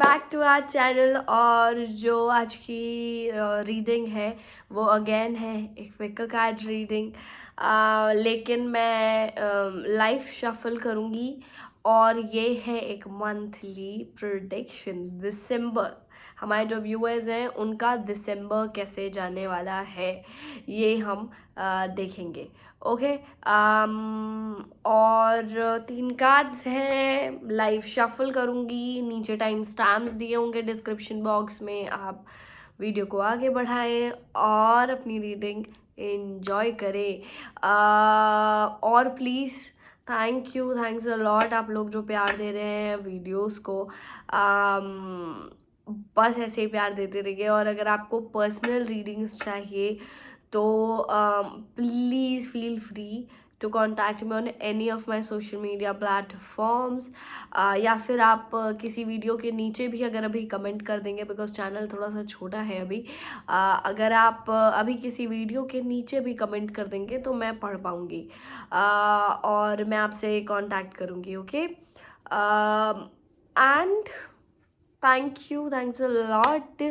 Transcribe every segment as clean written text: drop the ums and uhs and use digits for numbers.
Back to our channel. और जो आज की रीडिंग है वो अगेन है एक पिकल कार्ड रीडिंग, लेकिन मैं लाइफ शफल करूँगी और ये है एक मंथली प्रेडिक्शन। दिसंबर, हमारे जो व्यूअर्स हैं उनका दिसंबर कैसे जाने वाला है ये हम देखेंगे। ओके, और 3 कार्ड्स हैं, लाइव शफल करूँगी, नीचे टाइम स्टैम्प्स दिए होंगे डिस्क्रिप्शन बॉक्स में। आप वीडियो को आगे बढ़ाएं और अपनी रीडिंग एंजॉय करें। और प्लीज़ थैंक्स अ लॉट, आप लोग जो प्यार दे रहे हैं वीडियोस को, बस ऐसे ही प्यार देते रहिए। और अगर आपको पर्सनल रीडिंग्स चाहिए तो please feel free to contact me on any of my social media platforms, या फिर आप किसी वीडियो के नीचे भी अगर अभी कमेंट कर देंगे, बिकॉज चैनल थोड़ा सा छोटा है अभी। अगर आप अभी किसी वीडियो के नीचे भी कमेंट कर देंगे तो मैं पढ़ पाऊँगी और मैं आपसे कांटेक्ट करूँगी। Okay, and thanks a lot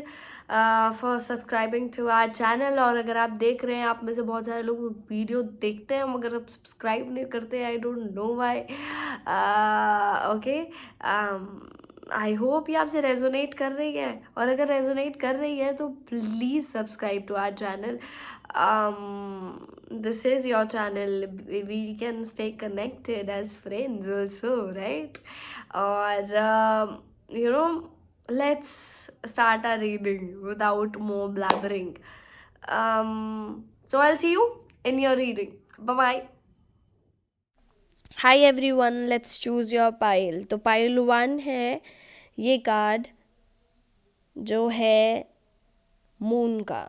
for subscribing to our channel. और अगर आप देख रहे हैं, आप में से बहुत सारे लोग वीडियो देखते हैं मगर आप सब्सक्राइब नहीं करते, आई don't know why. Okay, I hope ये आपसे रेजोनेट कर रही है, और अगर रेजोनेट कर रही है तो please subscribe to our channel. This is your channel, we can stay connected as friends also, right? और you know, let's start our reading without more blabbering. So I'll see you in your reading. Bye bye. Hi everyone, let's choose your pile. तो pile 1 है ये card जो है moon का।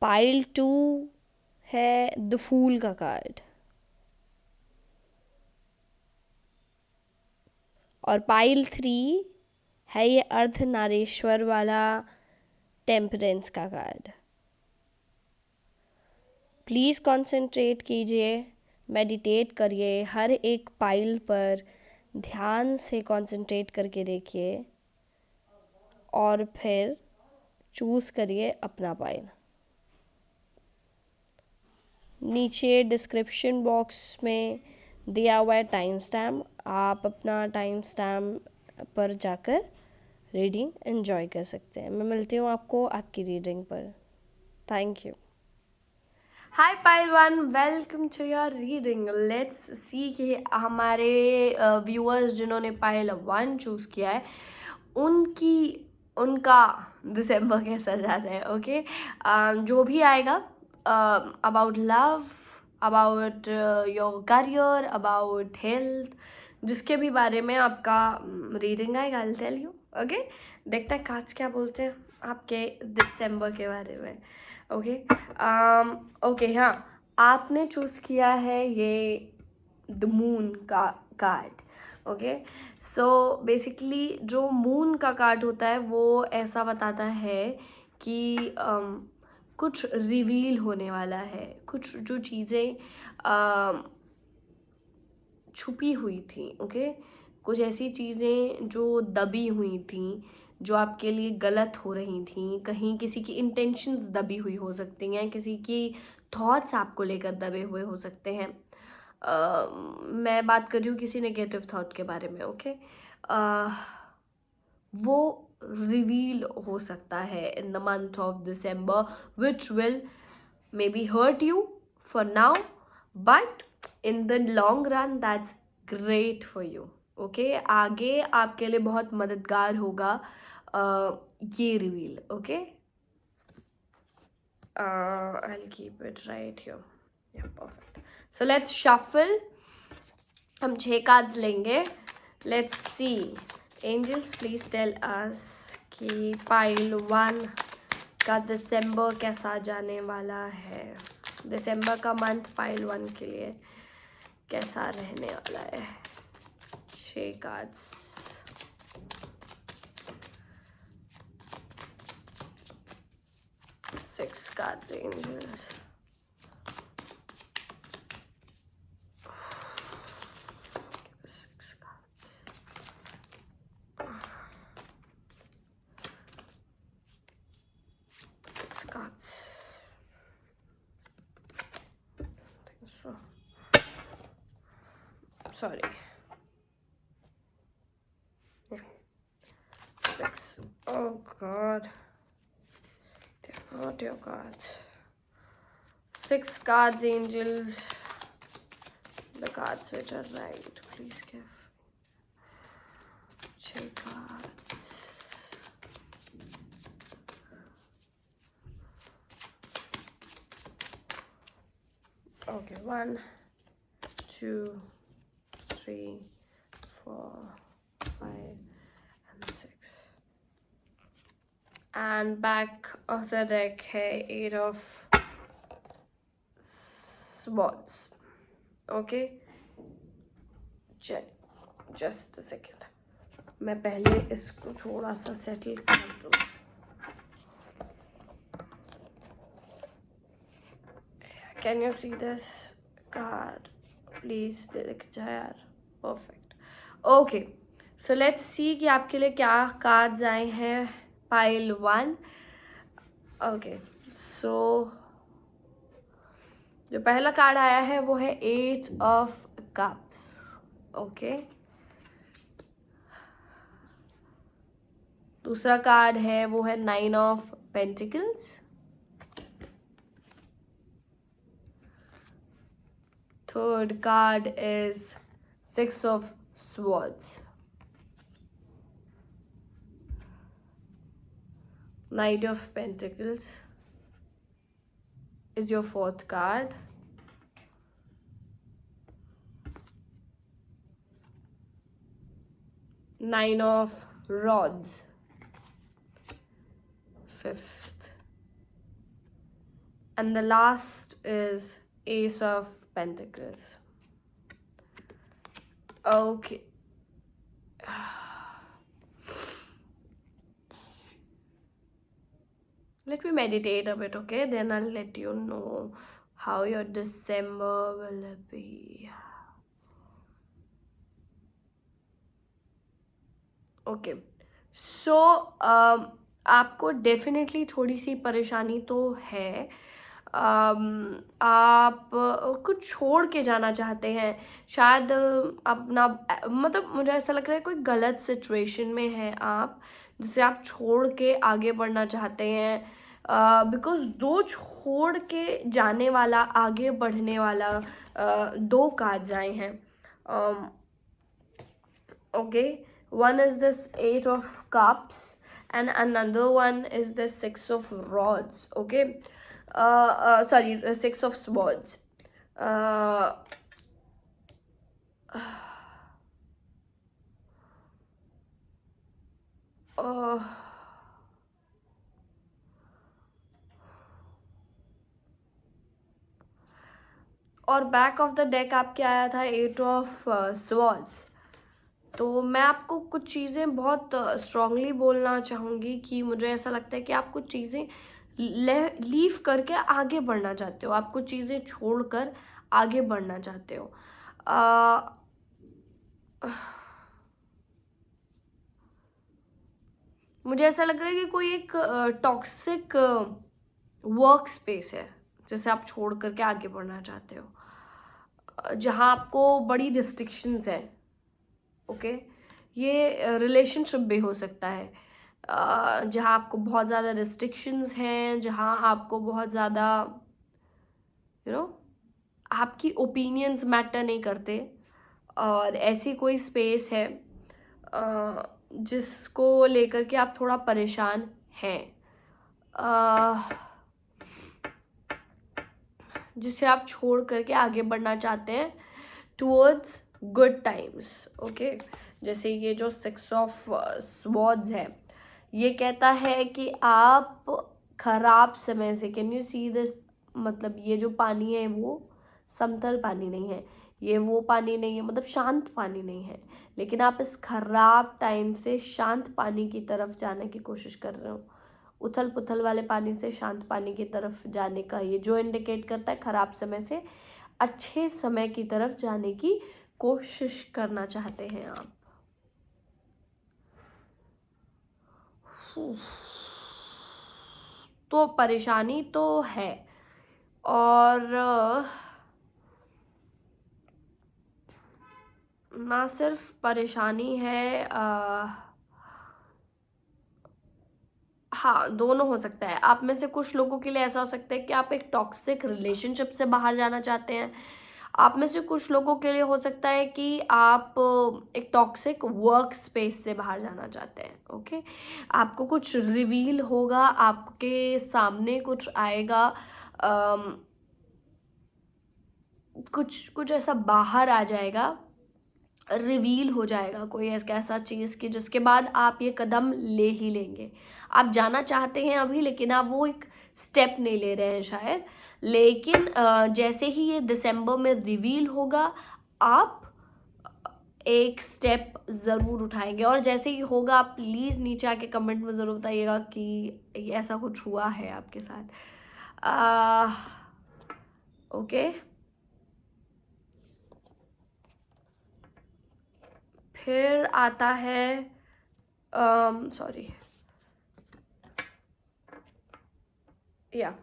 Pile 2 है the fool का card. और pile 3 है ये अर्धनारीश्वर वाला टेम्परेंस का कार्ड। प्लीज़ कंसंट्रेट कीजिए, मेडिटेट करिए, हर एक पाइल पर ध्यान से कंसंट्रेट करके देखिए और फिर चूज़ करिए अपना पाइल। नीचे डिस्क्रिप्शन बॉक्स में दिया हुआ है टाइम स्टैम्प, आप अपना टाइम स्टैम्प पर जाकर रीडिंग एंजॉय कर सकते हैं। मैं मिलती हूँ आपको आपकी रीडिंग पर। Thank you. Hi pile 1, welcome to your reading. Let's see कि हमारे व्यूअर्स जिन्होंने पाइल 1 चूज़ किया है उनका दिसंबर कैसा जाता है। ओके, जो भी आएगा about love, about your career, about health, जिसके भी बारे में आपका रीडिंग आएगा, I will tell you. Okay, देखते हैं कार्ड्स क्या बोलते हैं आपके दिसंबर के बारे में। ओके, ओके, हाँ, आपने चूज़ किया है ये द मून का कार्ड। ओके, सो बेसिकली जो मून का कार्ड होता है वो ऐसा बताता है कि कुछ रिवील होने वाला है, कुछ जो चीज़ें छुपी हुई थी। ओके, कुछ ऐसी चीज़ें जो दबी हुई थी, जो आपके लिए गलत हो रही थी, कहीं किसी की इंटेंशंस दबी हुई हो सकती हैं, किसी की थॉट्स आपको लेकर दबे हुए हो सकते हैं। मैं बात कर रही हूँ किसी नेगेटिव थॉट के बारे में। ओके, वो रिवील हो सकता है in the month of December, which will may be hurt you for now, but in the long run that's great for you. Okay, आगे आपके लिए बहुत मददगार होगा ये reveal. Okay, I'll keep it right here. Yeah, perfect. So let's shuffle. हम 6 cards लेंगे। Let's see, angels please tell us कि पाइल 1 का दिसंबर कैसा जाने वाला है। दिसंबर का मंथ पाइल 1 के लिए कैसा रहने वाला है। 6 cards. Six cards, angels. Give us 6 cards. sorry. Yeah. 6. Oh God. They're not your cards. 6 cards, angels. The cards which are right. Please give. 6 cards. Okay, 1, 2, 3, 4, 5, and 6. And back of the deck है 8 of swords. Okay, just a second. मैं पहले इसको थोड़ा सा settle कर दूँ. Can you see this card? Please दिख जाए यार. Perfect. Okay, so let's see कि आपके लिए क्या cards आए हैं. Pile 1. Okay, so जो पहला कार्ड आया है वो है 8 of cups. Okay. दूसरा कार्ड है वो है 9 of pentacles. Third card is 6 of swords. Knight of pentacles is your fourth card. Nine of rods, fifth. And the last is Ace of Pentacles. Okay. Let me meditate a bit, okay? Then I'll let you know how your December will be. Okay. So, आपको definitely थोड़ी सी परेशानी तो है. आप कुछ छोड़ के जाना चाहते हैं शायद. अपना मतलब मुझे ऐसा लग रहा है कोई गलत सिचुएशन में है आप, जिसे आप छोड़ के आगे बढ़ना चाहते हैं. बिकॉज दो छोड़ के जाने वाला आगे बढ़ने वाला 2 कार्ड्स आए हैं. Okay, one is this 8 of cups and another one is the 6 of rods. Okay, sorry, 6 of swords. और बैक ऑफ द डेक आपके आया था 8 ऑफ swords. तो मैं आपको कुछ चीज़ें बहुत स्ट्रांगली बोलना चाहूँगी कि मुझे ऐसा लगता है कि आप कुछ चीज़ें लीव करके आगे बढ़ना चाहते हो. आप कुछ चीज़ें छोड़कर आगे बढ़ना चाहते हो. मुझे ऐसा लग रहा है कि कोई एक टॉक्सिक वर्क स्पेस है जैसे आप छोड़ करके आगे बढ़ना चाहते हो, जहाँ आपको बड़ी रिस्ट्रिक्शंस है. ओके, ये रिलेशनशिप भी हो सकता है जहाँ आपको बहुत ज़्यादा रिस्ट्रिक्शंस हैं, जहाँ आपको बहुत ज़्यादा आपकी ओपिनियंस मैटर नहीं करते. और ऐसी कोई स्पेस है जिसको लेकर के आप थोड़ा परेशान हैं, जिसे आप छोड़ करके आगे बढ़ना चाहते हैं टूवर्ड्स गुड टाइम्स. ओके, जैसे ये जो 6 ऑफ स्वॉर्ड्स है, ये कहता है कि आप खराब समय से, कैन यू सी दिस, मतलब ये जो पानी है वो समतल पानी नहीं है, ये वो पानी नहीं है, मतलब शांत पानी नहीं है, लेकिन आप इस खराब टाइम से शांत पानी की तरफ जाने की कोशिश कर रहे हो. उथल पुथल वाले पानी से शांत पानी की तरफ जाने का ये जो इंडिकेट करता है खराब समय से अच्छे समय की तरफ जाने की कोशिश करना चाहते हैं आप. तो परेशानी तो है. और ना सिर्फ परेशानी है, हाँ, दोनों हो सकता है। आप में से कुछ लोगों के लिए ऐसा हो सकता है कि आप एक टॉक्सिक रिलेशनशिप से बाहर जाना चाहते हैं। आप में से कुछ लोगों के लिए हो सकता है कि आप एक टॉक्सिक वर्क स्पेस से बाहर जाना चाहते हैं। ओके, आपको कुछ रिवील होगा, आपके सामने कुछ आएगा, कुछ कुछ ऐसा बाहर आ जाएगा, रिवील हो जाएगा कोई ऐसा चीज़ कि जिसके बाद आप ये कदम ले ही लेंगे। आप जाना चाहते हैं अभी, लेकिन आप वो एक स्टेप नहीं ले रहे हैं शायद। लेकिन जैसे ही ये दिसंबर में रिवील होगा, आप एक स्टेप ज़रूर उठाएंगे। और जैसे ही होगा, आप प्लीज़ नीचे आके कमेंट में ज़रूर बताइएगा कि ऐसा कुछ हुआ है आपके साथ। ओके, फिर आता है, सॉरी, या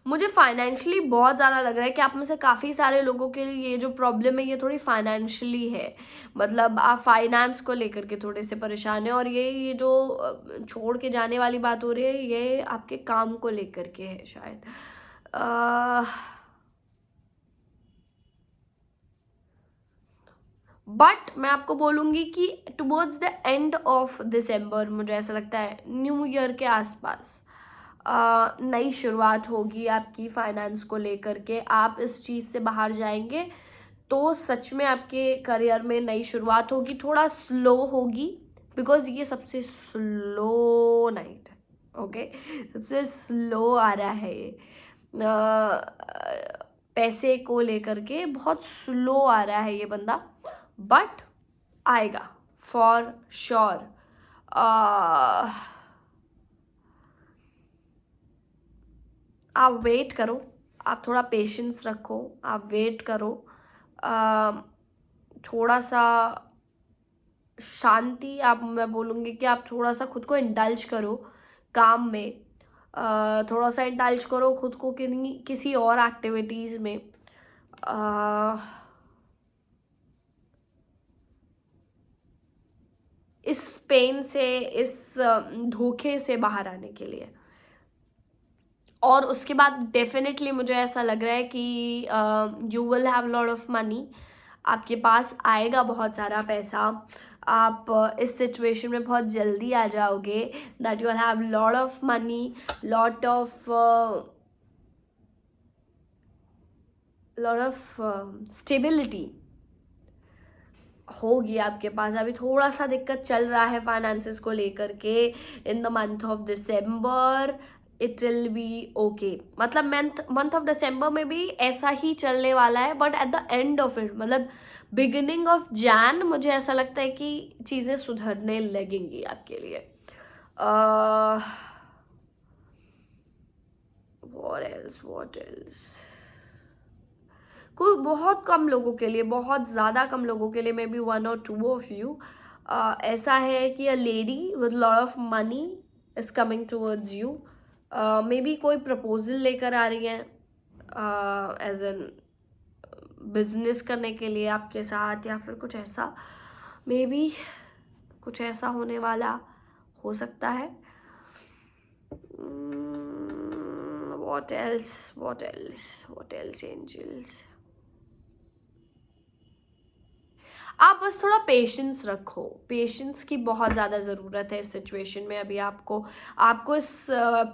मुझे फाइनेंशियली बहुत ज़्यादा लग रहा है कि आप में से काफ़ी सारे लोगों के लिए ये जो प्रॉब्लम है ये थोड़ी फाइनेंशियली है। मतलब आप फाइनेंस को लेकर के थोड़े से परेशान हैं, और ये जो छोड़ के जाने वाली बात हो रही है, ये आपके काम को लेकर के है शायद। बट मैं आपको बोलूँगी कि टुवर्ड्स द एंड ऑफ दिसंबर, मुझे ऐसा लगता है न्यू ईयर के आसपास नई शुरुआत होगी आपकी फाइनेंस को लेकर के। आप इस चीज़ से बाहर जाएंगे तो सच में आपके करियर में नई शुरुआत होगी। थोड़ा स्लो होगी, बिकॉज ये सबसे स्लो नाइट है। ओके, सबसे स्लो आ रहा है ये, पैसे को लेकर के बहुत स्लो आ रहा है ये बंदा, बट आएगा फॉर श्योर। आप वेट करो, आप थोड़ा पेशेंस रखो, आप वेट करो, थोड़ा सा शांति, आप, मैं बोलूँगी कि आप थोड़ा सा खुद को इंडल्ज करो काम में, थोड़ा सा इंडल्ज करो खुद को किसी और एक्टिविटीज़ में। इस पेन से, इस धोखे से बाहर आने के लिए। और उसके बाद डेफिनेटली मुझे ऐसा लग रहा है कि you will have lot of money, आपके पास आएगा बहुत सारा पैसा। आप इस सिचुएशन में बहुत जल्दी आ जाओगे, that you will have lot of money, lot of stability होगी आपके पास। अभी थोड़ा सा दिक्कत चल रहा है फाइनेंसेस को लेकर के। इन the month of December it will be okay. मतलब मंथ ऑफ दिसंबर में भी ऐसा ही चलने वाला है, but at the end of it, मतलब बिगिनिंग ऑफ जैन, मुझे ऐसा लगता है कि चीज़ें सुधरने लगेंगी आपके लिए। what else? कोई बहुत कम लोगों के लिए, बहुत ज़्यादा कम लोगों के लिए, may be 1 or 2 of you, ऐसा है कि a lady with lot of money is coming towards you. May be कोई प्रपोजल लेकर आ रही है एज एन बिजनेस करने के लिए आपके साथ, या फिर कुछ ऐसा, मे बी कुछ ऐसा होने वाला हो सकता है। what else angels? आप बस थोड़ा पेशेंस रखो, पेशेंस की बहुत ज़्यादा ज़रूरत है इस सिचुएशन में। अभी आपको इस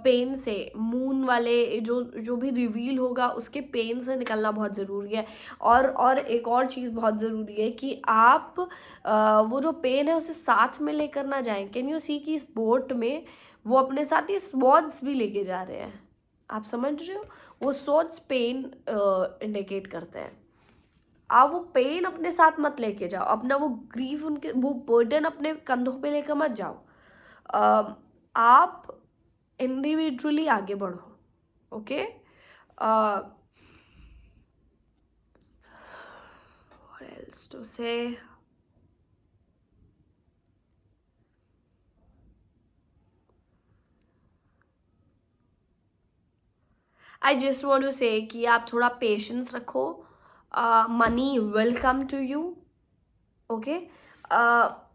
पेन से, मून वाले जो जो भी रिवील होगा उसके पेन से निकलना बहुत ज़रूरी है। और एक और चीज़ बहुत ज़रूरी है कि आप वो जो पेन है उसे साथ में लेकर ना जाएं। कैन यू सी कि इस बोट में वो अपने साथ ये स्वॉर्ड्स भी लेके जा रहे हैं, आप समझ रहे हो? वो स्वॉर्ड्स पेन इंडिकेट करते हैं। आप वो पेन अपने साथ मत लेके जाओ, अपना वो ग्रीफ, उनके वो बर्डन अपने कंधों पे लेकर मत जाओ। आप इंडिविजुअली आगे बढ़ो। Okay, what else to say? I just want to say कि आप थोड़ा पेशेंस रखो, money will come to you, okay.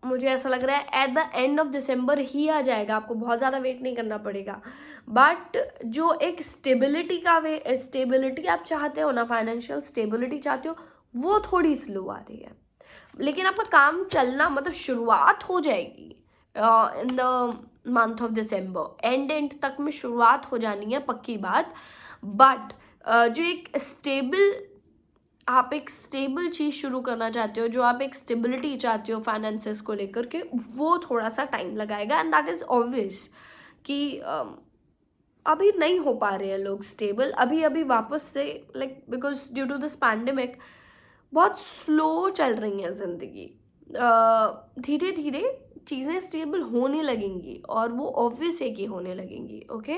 मुझे ऐसा लग रहा है at the end of December ही आ जाएगा, आपको बहुत ज़्यादा वेट नहीं करना पड़ेगा। बट जो एक स्टेबिलिटी आप चाहते हो ना, फाइनेंशियल स्टेबिलिटी चाहते हो, वो थोड़ी स्लो आ रही है। लेकिन आपका काम चलना, मतलब शुरुआत हो जाएगी इन the month of December, and तक में शुरुआत हो जानी है, पक्की बात। बट जो आप एक स्टेबल चीज़ शुरू करना चाहते हो, जो आप एक स्टेबिलिटी चाहते हो फाइनेंसेस को लेकर के, वो थोड़ा सा टाइम लगाएगा। एंड दैट इज़ ऑब्वियस कि अभी नहीं हो पा रहे हैं लोग स्टेबल, अभी वापस से, like because due to this pandemic बहुत स्लो चल रही है ज़िंदगी। धीरे धीरे चीज़ें स्टेबल होने लगेंगी, और वो ऑब्वियस है कि होने लगेंगी, ओके।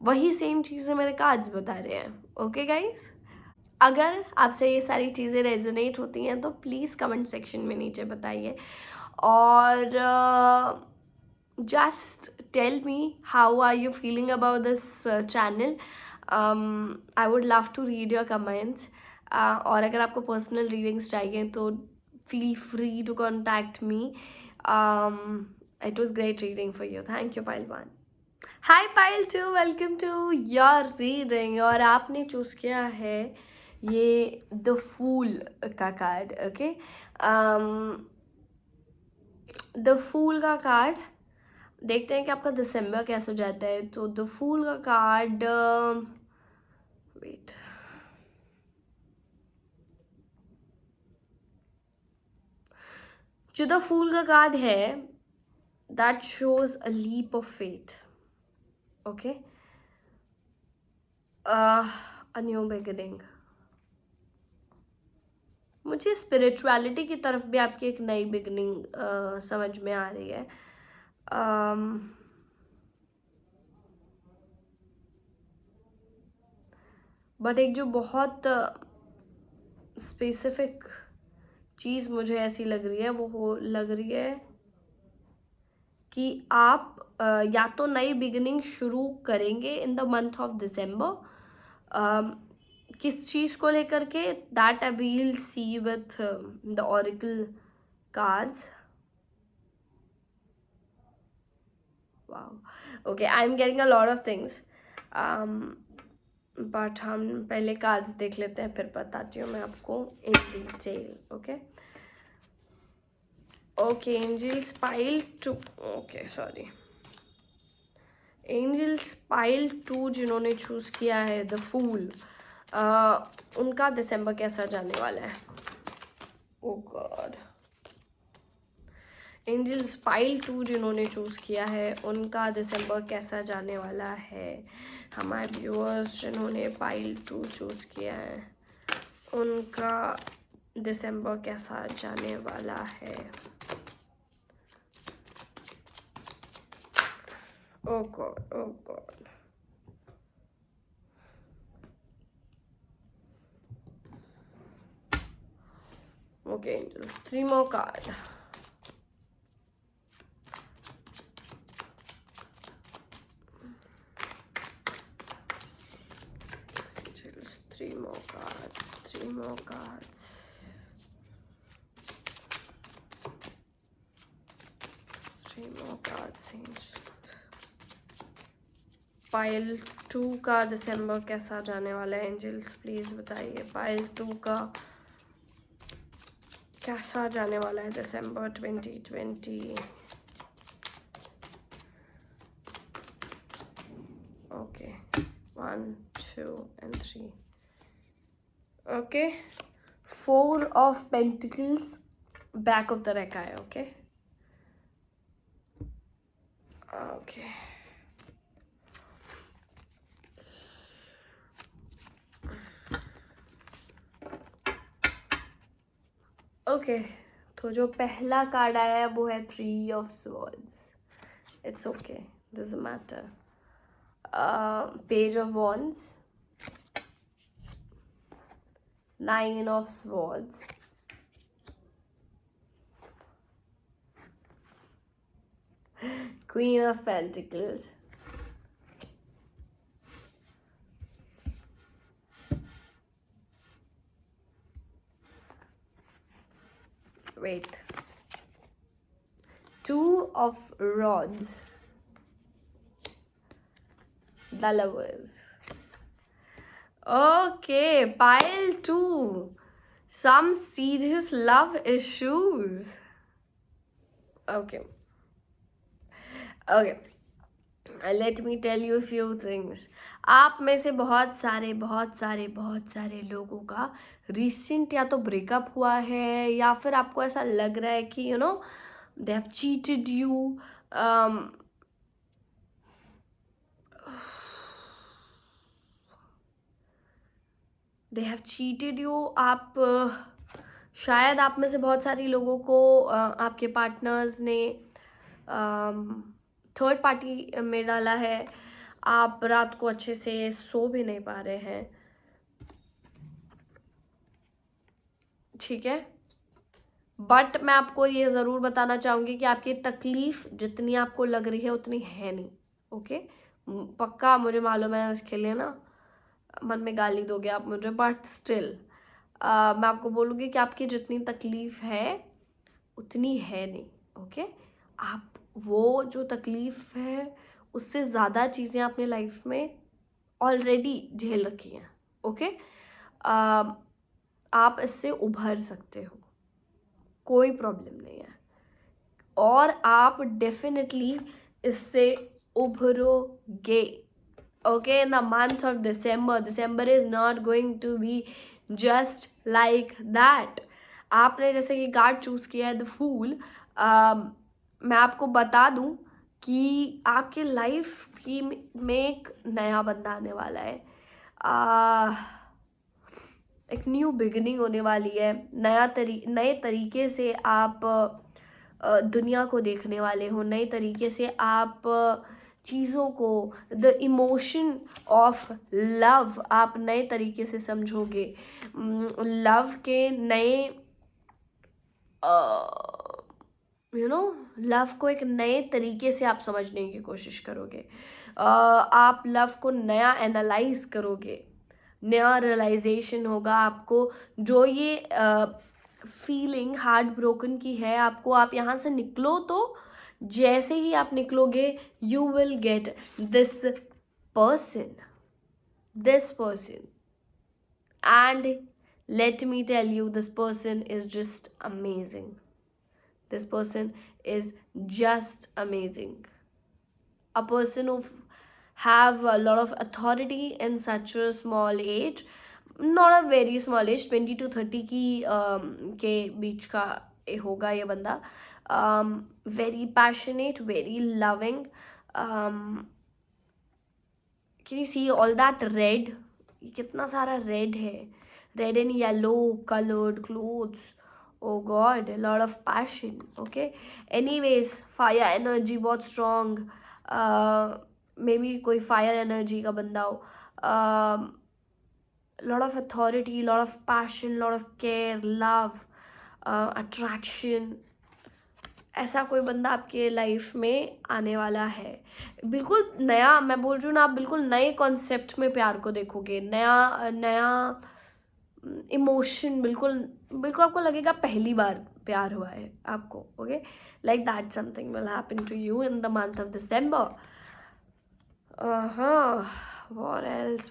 वही सेम चीज़ें मेरे कार्ड्स बता रहे हैं, ओके गाइस। अगर आपसे ये सारी चीज़ें रेजोनेट होती हैं तो प्लीज़ कमेंट सेक्शन में नीचे बताइए, और just tell me how are you feeling about this channel. I would love to read your comments. और अगर आपको पर्सनल रीडिंग्स चाहिए तो feel free to contact me. It was great reading for you. Thank you, Pile 1. Hi Pile 2, welcome to your reading. और आपने choose किया है ये द फूल का कार्ड, ओके। द फूल का कार्ड, देखते हैं कि आपका दिसंबर कैसे जाता है। तो द फूल का कार्ड, वेट, जो द फूल का कार्ड है, that shows a leap of faith, okay, a new beginning. मुझे स्पिरिचुअलिटी की तरफ भी आपकी एक नई बिगनिंग समझ में आ रही है। बट एक जो बहुत स्पेसिफिक चीज़ मुझे ऐसी लग रही है, वो लग रही है कि आप या तो नई बिगिनिंग शुरू करेंगे इन द मंथ ऑफ दिसंबर। किस चीज़ को लेकर के, that I will see with the auricle cards. Wow, okay, I am getting a lot of things, but हम पहले कार्ड्स देख लेते हैं, फिर बताती हूँ मैं आपको in detail, okay. Okay, angels pile 2, okay sorry, angels pile 2 जिन्होंने चूज़ किया है द फूल, उनका दिसंबर कैसा जाने वाला है। ओ गॉड, एंजल्स पाइल 2 जिन्होंने चूज़ किया है, उनका दिसंबर कैसा जाने वाला है। हमारे व्यूअर्स जिन्होंने पाइल 2 चूज़ किया है, उनका दिसंबर कैसा जाने वाला है। ओ गॉड, ओ God, okay, angels, 3 more card. Angels, 3 more cards, 3 more cards. 3 more cards, angels. Pile 2 का दिसंबर कैसा जाने वाला है, एंजल्स प्लीज बताइए। पाइल 2 का कैसा जाने वाला है दिसंबर 2020। Okay, 1 2 and 3, okay. 4 of Pentacles, back of the rack आया, ओके, ओके। ओके, तो जो पहला कार्ड आया है वो है 3 of Swords। It's okay, doesn't matter. Page of wands, 9 of Swords, Queen of Pentacles, wait. Two of Rods. The Lovers. Okay, pile 2. Some serious love issues. Okay. Let me tell you a few things. आप में से बहुत सारे लोगों का recent या तो breakup हुआ है, या फिर आपको ऐसा लग रहा है कि they have cheated you. They have cheated you. आप शायद आप में से बहुत सारे लोगों को आपके पार्टनर्स ने थर्ड पार्टी में डाला है. आप रात को अच्छे से सो भी नहीं पा रहे हैं. ठीक है, बट मैं आपको ये ज़रूर बताना चाहूँगी कि आपकी तकलीफ़ जितनी आपको लग रही है उतनी है नहीं. ओके, पक्का मुझे मालूम है इसके लिए ना मन में गाली दोगे आप मुझे, बट स्टिल मैं आपको बोलूँगी कि आपकी जितनी तकलीफ़ है उतनी है नहीं. ओके, आप वो जो तकलीफ़ है उससे ज़्यादा चीज़ें अपने लाइफ में ऑलरेडी झेल रखी हैं. ओके, आप इससे उभर सकते हो, कोई प्रॉब्लम नहीं है, और आप डेफिनेटली इससे उभरोगे. Okay, in the month of December is not going to be just like that. आपने जैसे कि कार्ड चूज़ किया है द फूल. मैं आपको बता दूं कि आपके लाइफ की में एक नया बंदा आने वाला है. एक न्यू बिगिनिंग होने वाली है. नए तरीके से आप दुनिया को देखने वाले हो. नए तरीके से आप चीज़ों को, द इमोशन ऑफ लव आप नए तरीके से समझोगे. लव के नए लव को एक नए तरीके से आप समझने की कोशिश करोगे. आप लव को नया एनालाइज करोगे. नया रियलाइजेशन होगा आपको. जो ये फीलिंग हार्ट ब्रोकन की है आपको, आप यहाँ से निकलो तो जैसे ही आप निकलोगे you will get this person. And let me tell you, this person is just amazing. This person is just amazing. A person who have a lot of authority in such a small age, not a very small age, 20 to 30 की के बीच का होगा ये बंदा. Very passionate, very loving. Can you see all that red? कितना सारा red है. Red and yellow colored clothes. Oh God, a lot of passion. Okay. Anyways, fire energy बहुत strong. Maybe कोई fire energy का बंदा हो. Lot of authority, lot of passion, lot of care, love, attraction. ऐसा कोई बंदा आपके लाइफ में आने वाला है. बिल्कुल नया, मैं बोल रही हूँ ना, आप बिल्कुल नए कॉन्सेप्ट में प्यार को देखोगे. नया इमोशन, बिल्कुल आपको लगेगा पहली बार प्यार हुआ है आपको. Okay, like that something will happen to you in the month of December. what else?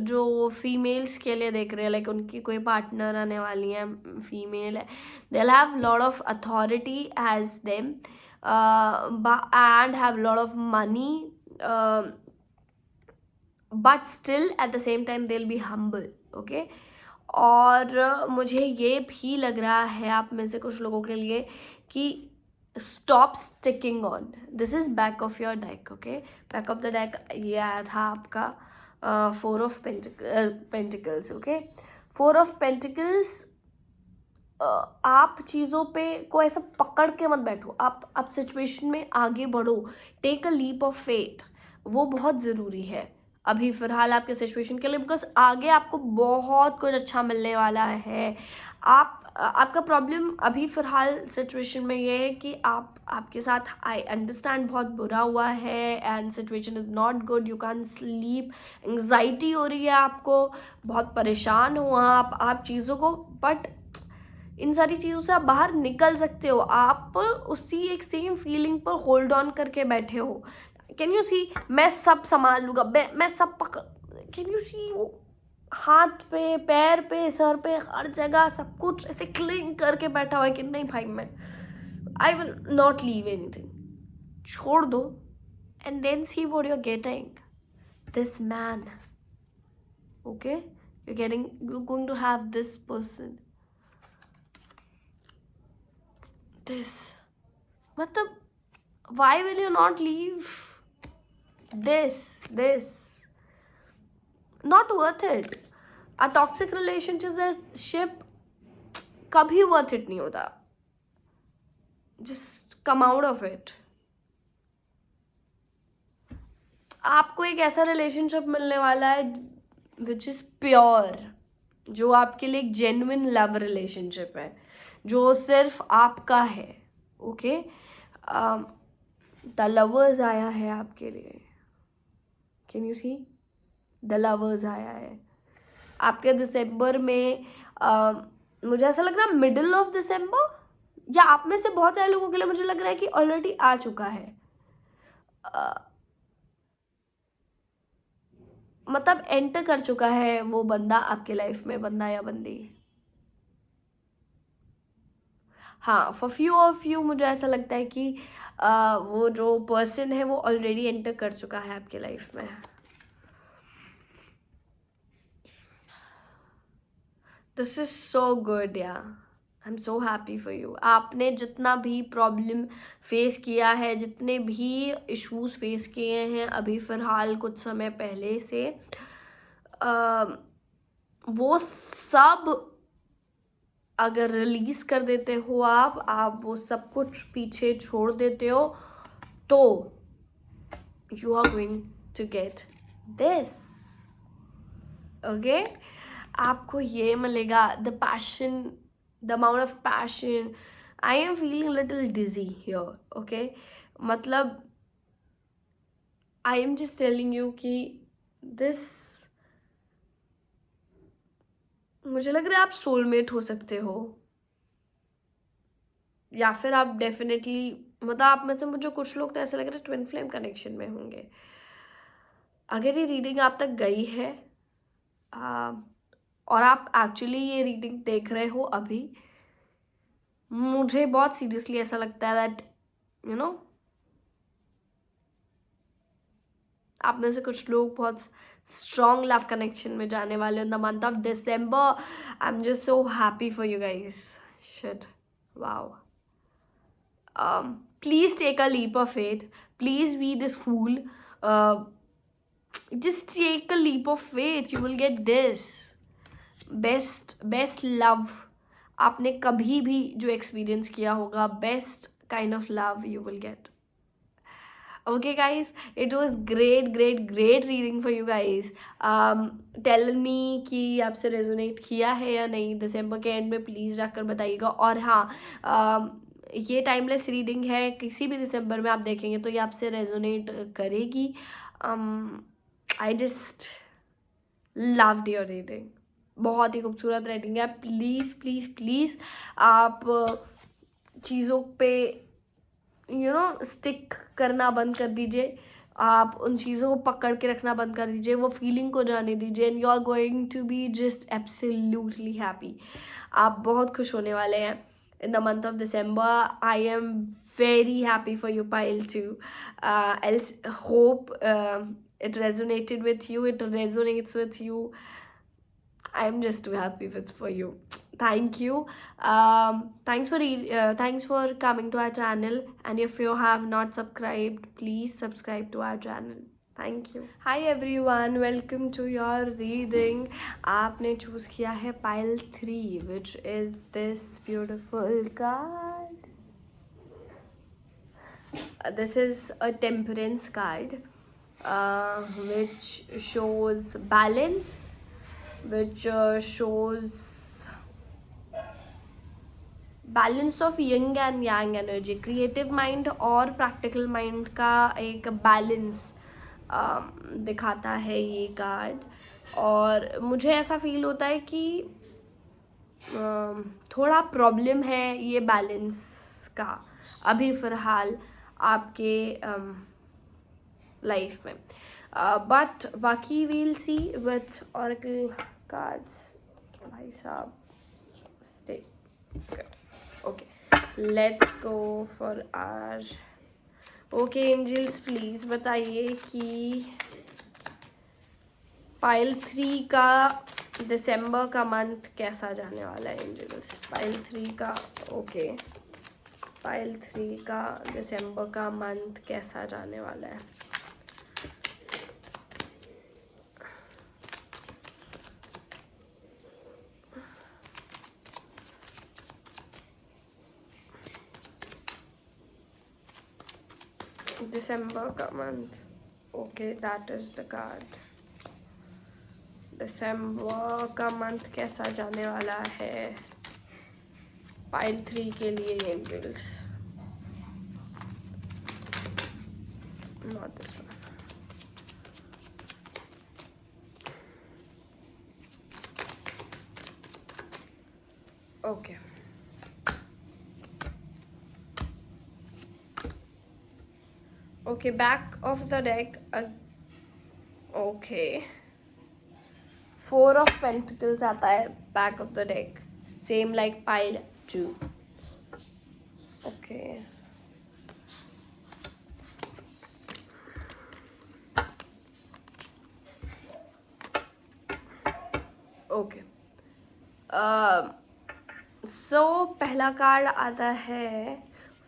जो फीमेल्स के लिए देख रहे हैं, लाइक उनकी कोई पार्टनर आने वाली है, फीमेल है. They will have lot of authority as them and have a lot of money, but still at the same time they'll be humble. Okay, और मुझे ये भी लग रहा है आप में से कुछ लोगों के लिए कि stop sticking on. This is back of your deck. Okay, back of the deck ये आया था आपका Four of Pentacles. Okay, Four of Pentacles. आप चीज़ों पे को ऐसा पकड़ के मत बैठो. आप सिचुएशन में आगे बढ़ो. Take a leap of faith. वो बहुत ज़रूरी है अभी फ़िलहाल आपके सिचुएशन के लिए, बिकॉज आगे आपको बहुत कुछ अच्छा मिलने वाला है. आप आपका प्रॉब्लम अभी फ़िलहाल सिचुएशन में ये है कि आपके साथ, आई अंडरस्टैंड, बहुत बुरा हुआ है and situation is not good, you can sleep, anxiety हो रही है आपको, बहुत परेशान हो आप चीज़ों को, बट इन सारी चीज़ों से आप बाहर निकल सकते हो। आप उसी एक सेम फीलिंग पर होल्ड ऑन करके बैठे हो। कैन यू सी, मैं सब संभाल लूँगा, मैं सब पकड़, कैन यू सी, वो हाथ पे, पैर पे, सर पे, हर जगह सब कुछ ऐसे क्लिंग करके बैठा हुआ है कि नहीं भाई, मैं I will not leave anything, छोड़ दो, and then see what you are getting, this man, okay, you going to have this person, this, मतलब why will you not leave this not worth it. A toxic relationship कभी worth it नहीं होता. Just come out of it. आपको एक ऐसा relationship मिलने वाला है विच इज प्योर, जो आपके लिए एक जेन्युइन लव रिलेशनशिप है, जो सिर्फ आपका है. ओके, द लवर्स आया है आपके लिए. Can you see, the lovers आया है आपके दिसंबर में. मुझे ऐसा लग रहा है मिडिल ऑफ दिसंबर, या आप में से बहुत सारे लोगों के लिए मुझे लग रहा है कि ऑलरेडी आ चुका है. मतलब एंटर कर चुका है वो बंदा आपके लाइफ में, बंदा या बंदी. हाँ, फॉर फ्यू ऑफ यू मुझे ऐसा लगता है कि वो जो पर्सन है वो ऑलरेडी एंटर कर चुका है आपके लाइफ में. दिस इज सो गुड या, I am so happy for you. आपने जितना भी प्रॉब्लम फेस किया है, जितने भी इश्यूज फेस किए हैं अभी फ़िलहाल कुछ समय पहले से, वो सब अगर रिलीज कर देते हो आप वो सब कुछ पीछे छोड़ देते हो, तो you are going to get this. Okay, आपको ये मिलेगा, the passion, the amount of passion. I am feeling little dizzy here. Okay, मतलब I am just telling you कि दिस, मुझे लग रहा है आप सोलमेट हो सकते हो, या फिर आप डेफिनेटली, मतलब आप में से मुझे कुछ लोग तो ऐसे लग रहा है ट्विन फ्लेम कनेक्शन में होंगे. अगर ये रीडिंग आप तक गई है और आप एक्चुअली ये रीडिंग देख रहे हो अभी, मुझे बहुत सीरियसली ऐसा लगता है दैट यू नो, आप में से कुछ लोग बहुत स्ट्रॉन्ग लव कनेक्शन में जाने वाले इन the month of December. I am just so happy for you guys. Shit, wow. Please take a leap of faith. Please be this fool. Just take a leap of faith. You will get this best love आपने कभी भी जो experience किया होगा. Best kind of love you will get. Okay guys, it was great reading for you guys. Tell me कि आपसे resonate किया है या नहीं. दिसंबर के एंड में प्लीज़ जाकर बताइएगा. और हाँ, ये टाइमलेस रीडिंग है, किसी भी दिसंबर में आप देखेंगे तो ये आपसे रेजोनेट करेगी. I just loved your reading. बहुत ही खूबसूरत रीडिंग है. प्लीज़ प्लीज़ प्लीज़ आप चीज़ों पे स्टिक करना बंद कर दीजिए. आप उन चीज़ों को पकड़ के रखना बंद कर दीजिए, वो फीलिंग को जाने दीजिए, and you are going to be just absolutely happy. आप बहुत खुश होने वाले हैं in the month of December. I am very happy for you, Pile, too. I hope it resonated with you. It resonates with you. I am just too happy for you. Thank you. Thanks for coming to our channel. And if you have not subscribed, please subscribe to our channel. Thank you. Hi everyone, welcome to your reading. आपने choose किया है pile 3, which is this beautiful card. This is a temperance card, which shows balance, which shows balance of young and yang energy, creative mind और practical mind का एक balance दिखाता है ये card. और मुझे ऐसा फील होता है कि थोड़ा प्रॉब्लम है ये बैलेंस का अभी फ़िलहाल आपके लाइफ में, बट बाकी we'll see with oracle cards. भाई साहब stay good. Okay, let's go for our. Okay angels, please बताइए कि पाइल 3 का दिसंबर का मंथ कैसा जाने वाला है एंजल्स। पाइल 3 का, ओके, पाइल 3 का दिसंबर का मंथ कैसा जाने वाला है। दिसंबर का month, okay, that is the card. दिसंबर का मंथ कैसा जाने वाला है पाइल 3 के लिए angels. Not this one. Okay, okay, back of the deck, okay, 4 of pentacles आता है back of the deck, same like pile 2। Okay, okay, so पहला कार्ड आता है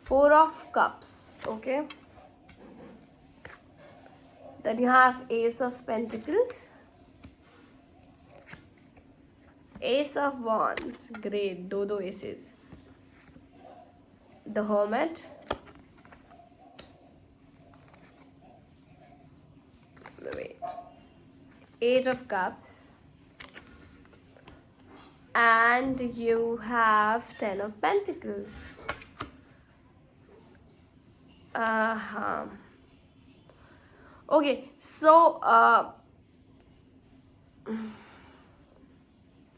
4 of cups, okay, then you have Ace of Pentacles, Ace of Wands, great, दो aces, the Hermit, wait, 8 of Cups, and you have 10 of Pentacles. Okay, सो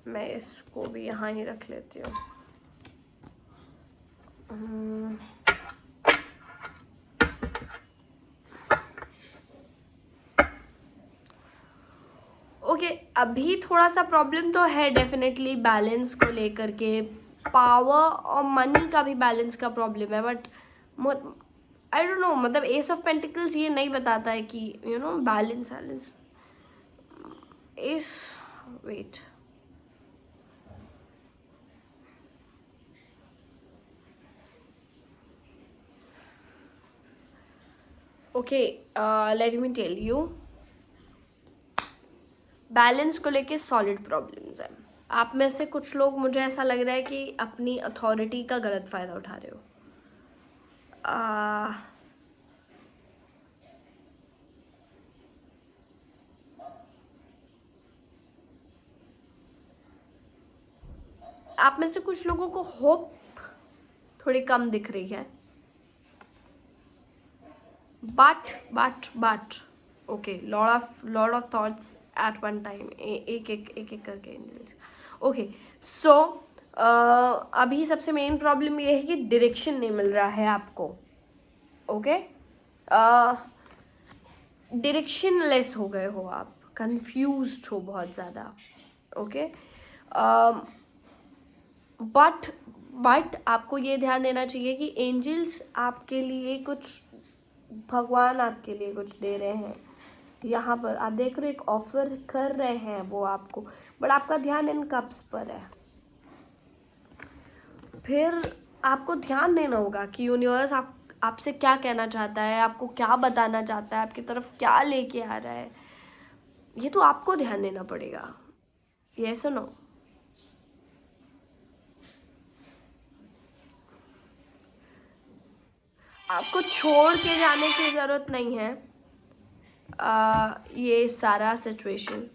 मैं इसको भी यहाँ ही रख लेती हूँ। ओके, अभी थोड़ा सा प्रॉब्लम तो है डेफिनेटली बैलेंस को लेकर के, पावर और मनी का भी बैलेंस का प्रॉब्लम है, बट आई डोंट नो, मतलब एस ऑफ पेंटिकल्स ये नहीं बताता है कि you know balance ace, wait, okay, let me tell you, balance को लेके सॉलिड प्रॉब्लम्स है। आप में से कुछ लोग, मुझे ऐसा लग रहा है कि अपनी अथॉरिटी का गलत फ़ायदा उठा रहे हो। आप में से कुछ लोगों को होप थोड़ी कम दिख रही है, but okay, lot of thoughts at one time, एक करके एंजल्स। ओके, सो अभी सबसे मेन प्रॉब्लम ये है कि डायरेक्शन नहीं मिल रहा है आपको। ओके, डायरेक्शन लेस हो गए हो आप, कंफ्यूज्ड हो बहुत ज़्यादा। ओके, बट आपको ये ध्यान देना चाहिए कि एंजल्स आपके लिए कुछ, भगवान आपके लिए कुछ दे रहे हैं यहाँ पर। आप देख रहे हो एक ऑफर कर रहे हैं वो आपको, बट आपका ध्यान इन कप्स पर है। फिर आपको ध्यान देना होगा कि यूनिवर्स आपसे क्या कहना चाहता है, आपको क्या बताना चाहता है, आपकी तरफ क्या लेके आ रहा है, ये तो आपको ध्यान देना पड़ेगा। ये सुनो, आपको छोड़ के जाने की ज़रूरत नहीं है ये सारा सिचुएशन।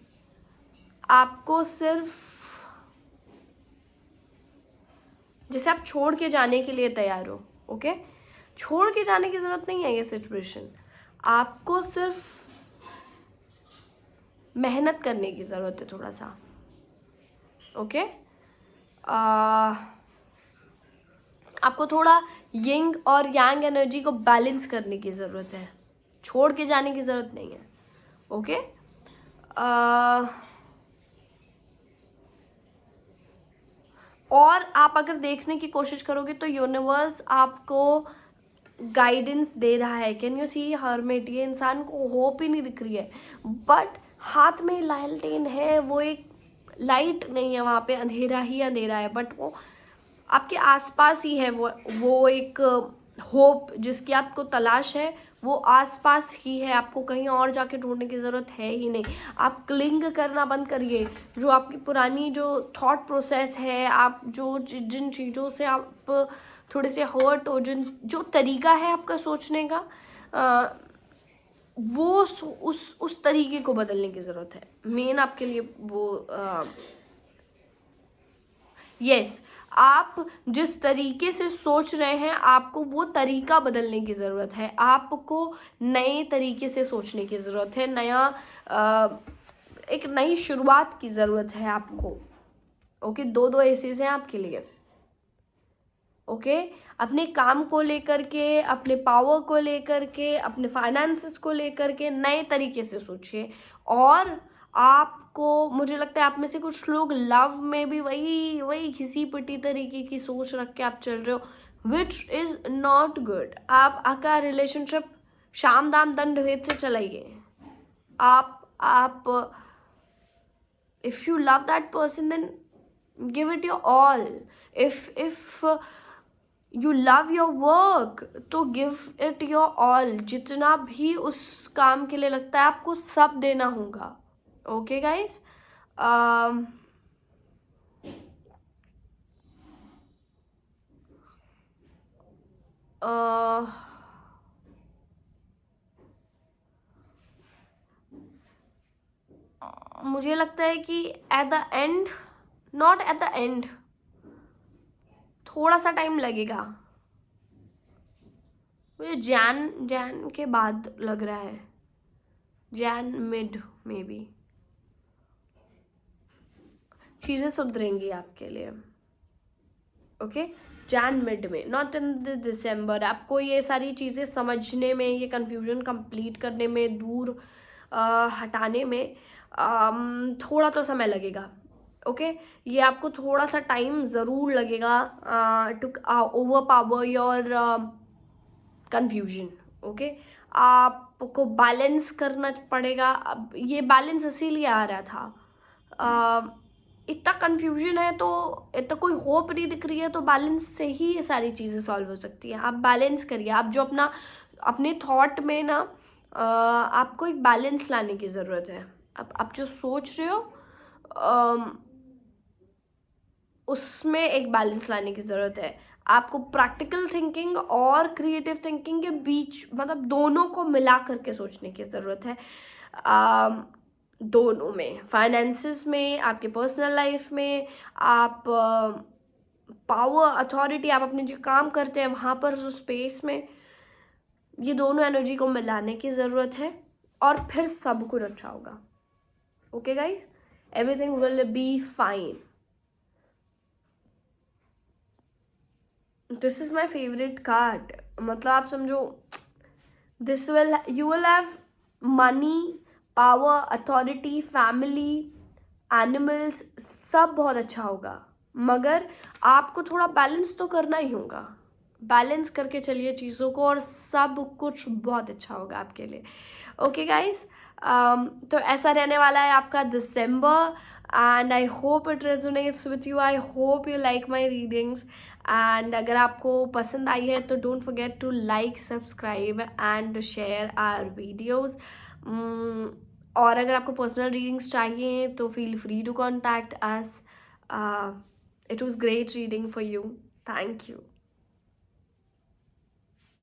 आपको सिर्फ जैसे आप छोड़ के जाने के लिए तैयार हो, ओके? छोड़ के जाने की ज़रूरत नहीं है ये सिचुएशन, आपको सिर्फ मेहनत करने की ज़रूरत है थोड़ा सा, ओके? आपको थोड़ा यिंग और यांग एनर्जी को बैलेंस करने की ज़रूरत है, छोड़ के जाने की ज़रूरत नहीं है, ओके? और आप अगर देखने की कोशिश करोगे तो यूनिवर्स आपको गाइडेंस दे रहा है। Can you see hermit? ये इंसान को होप ही नहीं दिख रही है, बट हाथ में लालटेन है, वो एक लाइट नहीं है, वहाँ पे अंधेरा ही अंधेरा है, बट वो आपके आसपास ही है। वो एक होप जिसकी आपको तलाश है वो आसपास ही है, आपको कहीं और जाके ढूंढने की ज़रूरत है ही नहीं। आप क्लिंग करना बंद करिए, जो आपकी पुरानी जो थॉट प्रोसेस है, आप जो जिन चीज़ों से आप थोड़े से हर्ट हो, जो तरीका है आपका सोचने का, वो उस तरीके को बदलने की ज़रूरत है। मेन आपके लिए वो यस, आप जिस तरीके से सोच रहे हैं आपको वो तरीका बदलने की ज़रूरत है, आपको नए तरीके से सोचने की ज़रूरत है, एक नई शुरुआत की ज़रूरत है आपको, ओके? दो एसेस हैं आपके लिए, ओके? अपने काम को लेकर के, अपने पावर को लेकर के, अपने फाइनेंसेस को लेकर के नए तरीके से सोचिए। और आपको, मुझे लगता है आप में से कुछ लोग लव में भी वही घिसी पिटी तरीके की सोच रख के आप चल रहे हो, विच इज़ नॉट गुड। आपका रिलेशनशिप शाम दाम दंड भेद से चलाइए। आप if you love that person then give it your all. If you love your work तो गिव इट योर ऑल। जितना भी उस काम के लिए लगता है आपको सब देना होगा, ओके गाइज? मुझे लगता है कि eight the and, not at the and, थोड़ा सा टाइम लगेगा, मुझे जैन के बाद लग रहा है, जैन मिड में भी चीज़ें सुधरेंगी आपके लिए, ओके? जैन मिड में, नॉट इन दिसंबर। आपको ये सारी चीज़ें समझने में, ये कन्फ्यूजन कंप्लीट करने में, दूर हटाने में थोड़ा तो समय लगेगा, ओके? ये आपको थोड़ा सा टाइम ज़रूर लगेगा to overpower your confusion, okay? आपको बैलेंस करना पड़ेगा। अब ये बैलेंस इसीलिए आ रहा था, इतना कन्फ्यूजन है तो, इतना कोई होप नहीं दिख रही है, तो बैलेंस से ही ये सारी चीज़ें सॉल्व हो सकती हैं। आप बैलेंस करिए, आप जो अपने थॉट में ना आपको एक बैलेंस लाने की ज़रूरत है। आप जो सोच रहे हो उसमें एक बैलेंस लाने की ज़रूरत है। आपको प्रैक्टिकल थिंकिंग और क्रिएटिव थिंकिंग के बीच, मतलब दोनों को मिला करके सोचने की ज़रूरत है। दोनों में, फाइनेंसेस में, आपके पर्सनल लाइफ में, आप पावर अथॉरिटी, आप अपने जो काम करते हैं वहाँ पर जो स्पेस में, ये दोनों एनर्जी को मिलाने की ज़रूरत है, और फिर सब कुछ अच्छा होगा, okay guys? Everything will be fine. This is my favourite card. मतलब आप समझो, you will have money, power, authority, family, animals, सब बहुत अच्छा होगा, मगर आपको थोड़ा बैलेंस तो करना ही होगा। बैलेंस करके चलिए चीज़ों को, और सब कुछ बहुत अच्छा होगा आपके लिए, ओके गाइज? तो ऐसा रहने वाला है आपका दिसंबर, and I hope it resonates with you. I hope you like my readings, and अगर आपको पसंद आई है तो don't forget to like, subscribe and share our videos. और अगर आपको पर्सनल रीडिंग्स चाहिए तो feel free to contact us. It was great reading for you. Thank you.